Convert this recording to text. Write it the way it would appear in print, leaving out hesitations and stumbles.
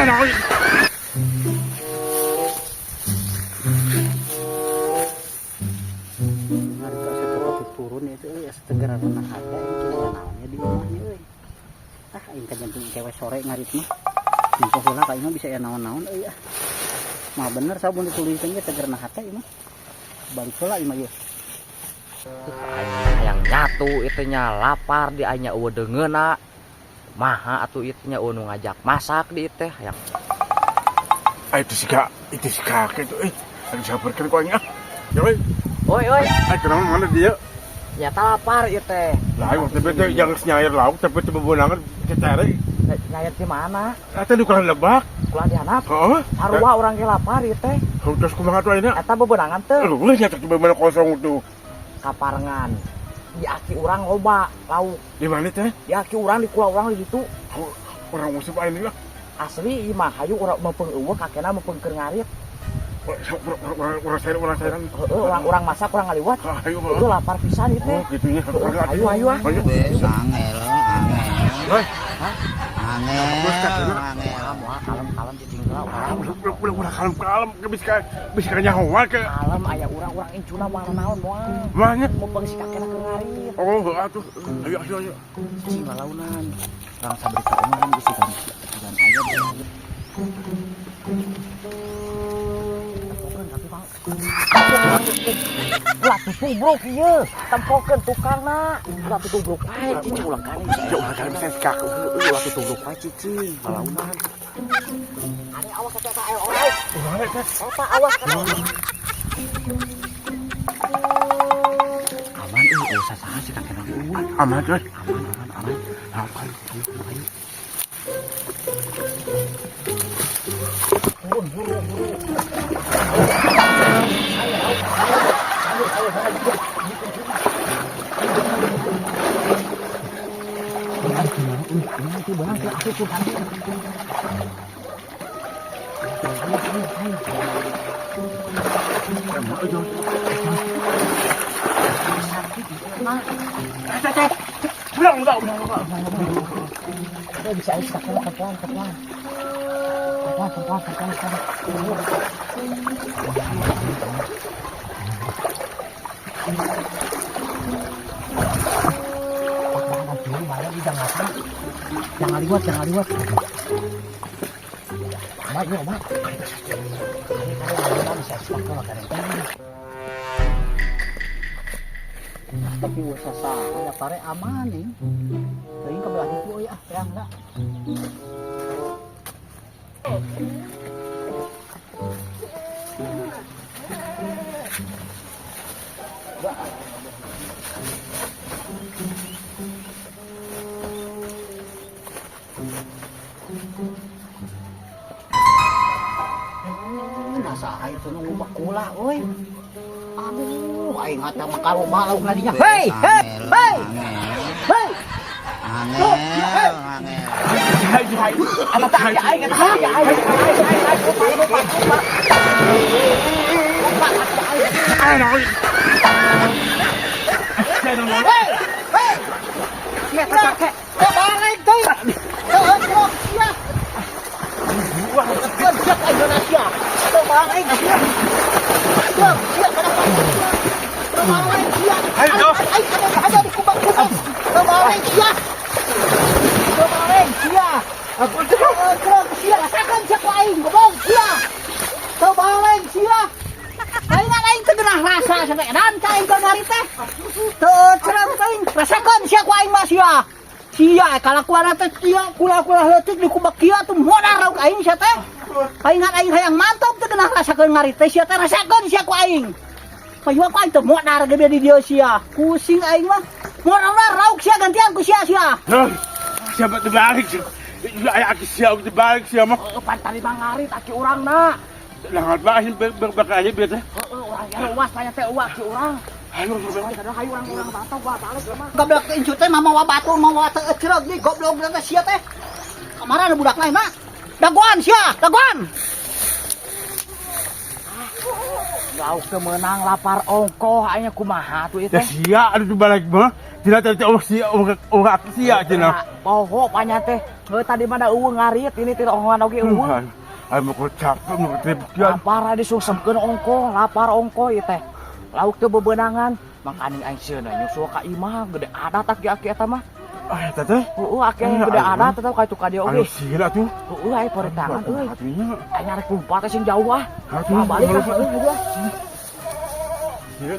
nói turun itu ya segera renang harga ini naonnya di rumahnya euy. Ah aing ka jantung cewek sore ngarit mah. Info heula ka imah bisa ya naon-naon euy ah. Mah bener sabun dituliskeun ge segera renang harga imah. Balik heula imah ge. Hayang nyatu itunya lapar di anya eueuh deungeuna. Maha atuh itunya nu ngajak masak di teh hayang. itu si kakek itu ada sabarkan ku aing ah. Ya we. Oi Kenapa mana dia? ya lapar ieu teh. Lah waktu itu yang nyair lauk tapi itu bebenangan cetere. Nyayat di mana? Eta di kulan lebak. Kulah di handap. Heeh. Sarua urang ge lapar ieu teh. Terus kumaha tuh ayeuna? Eta bebeunangan teu Aduh, nyata bebenang kosong itu. kaparengan. Di aki urang loba lauk. Di mana teh? Di aki urang di kulah urang di ditu. Orang musim aing lah. Asli ieu mah hayu urang meupeung eueuh kakena meupeung keur ngarit. Orang sayuran. Heeh, urang masak urang ngaliwat. Ayo, Itu lapar pisan itu. oh gitunya. Ayo ah. Angel. Hoi. Angel. Kalem ditinggal urang. Udah kalem bisa nyawa ke. Kalem aya urang-urang incuna mah naon moal. Banyak. Meupeung si kakena keur ngarit. Oh, atuh. Ayo. Cing lalaunan. Urang sabari ka umum bisi gan aya deh. Ulah tutubruk ieu, tempokeun tukangna. Ulah tutubruk wae cicing ulang kali. Ya ulah kan bisa sikak. Ulah tutubruk wae cicing, lalaunan. Ane awas eta ayo oi. Eta awas kana. Aman euy, sasaha si kakena eueuh. Aman euy. Aman. Ayo. Buru. Bisa pelan. Jangan liwat. Mak. Tapi usah ada pare aman nih. Teuing ka belah ditu euy ah, terang enggak. Nasaha itu nunggu bakula euy. Aduh, aing ngata makalo lauk ngadinya. Hei. Angel. Apa tak ya aing eta ya aing. Ai nói. Hei. Ya kakek. Balik teuing. Ya. Siap Indonesia. Balik. Siap pada Ayo. ada di kubang-kubang. Balik siap. Aku siap. Rasakan siap aing. Gobong siap. Balik siap. Aing teu geunah rasa sampai dan aing keur ngari teh. Teu cerem aing. Rasakan siap aing mah sia. Sia kalakuan teh sia kula-kula leutik di kubak kieu tuh modal rauk aing sia teh. Aing hayang mantap teu geunah rasakeun ngari teh sia teh rasakeun sia ku aing. Payua ku aing teu modal gede di dieu sia. Pusing aing mah. Modal rauk sia gantian ku sia. Siapa terbalik sih? Ayah aki siapa terbalik sih mah? Pantali mangari taki urangna. Langat bahin berbakanya biasa. Urang ya luas tanya teh uak si urang. Ayo, Kadang hayu urang batu gua balik mah. Goblok incu teh mah mawa batu mawa teu ecreg di goblok teh sia teh. Kamana budak lain mah? Dagoan sia, dagoan. lauk teu meunang lapar ongkoh aya kumaha tuh ieu Ya teh. sia anu balik mah. Dina teh ongkos sia ongkos sia cenah. Poho panya teh. Heuh tadi mah da eueuh ngarit ini teh ongan oge eueuh. Ayo mau capek mau ketribukian. Lapar disusempkeun ongkoh, lapar ongkoh ieu teh. Lauk teu bebeunangan. Mangkani aing sieuna nyusul ka imah gede adat aki-aki eta mah. Ah eta teh. Heueuh aki gede adat eta ka itu ka dieu Anu oge. sila tuh. Heueuh aya peuretangan euy. Hatinya. Aya nyarek lumpat sing jauh ah. Hatinya. Balik ka heueuh juga. Sila